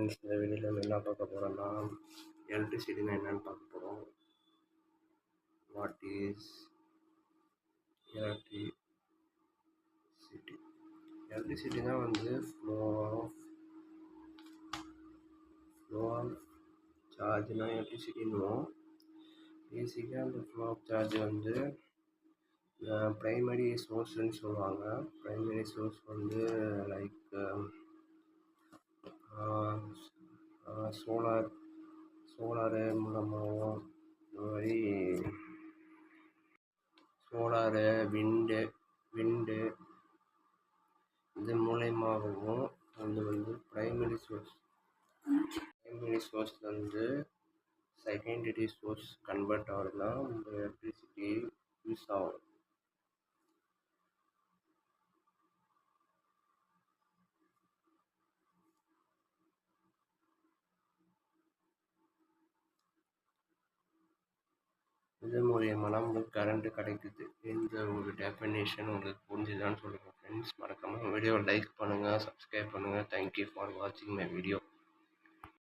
Friends, இந்த வீடியோவில் நம்ம என்ன பார்க்க போகிறோம்னா எலக்ட்ரிசிட்டினா என்னென்னு பார்க்க போகிறோம். What is electricity? எலக்ட்ரிசிட்டினா ஃப்ளோ ஆஃப் சார்ஜ்னா எலக்ட்ரிசிட்டின்னுவோம். பேசிக்காக அந்த ஃப்ளோ ஆஃப் சார்ஜ் ப்ரைமரி சோர்ஸ்ன்னு சொல்லுவாங்க. ப்ரைமரி சோர்ஸ் லைக் சோலாரு மூலமாகவும், இந்த மாதிரி சோலாரு விண்டு இது மூலயமாகவும் primary source secondary source convert ஆகுதுன்னா எலக்ட்ரிசிட்டி யூஸ் ஆகும். இது மூலியமாக நம்மளுக்கு கரண்ட்டு கிடைக்குது. இந்த ஒரு டெஃபினேஷன் உங்களுக்கு புரிஞ்சுதான்னு சொல்லுங்கள் ஃப்ரெண்ட்ஸ். மறக்காமல் வீடியோவை லைக் பண்ணுங்கள், சப்ஸ்கிரைப் பண்ணுங்கள். தேங்க்யூ ஃபார் வாட்சிங் மை வீடியோ.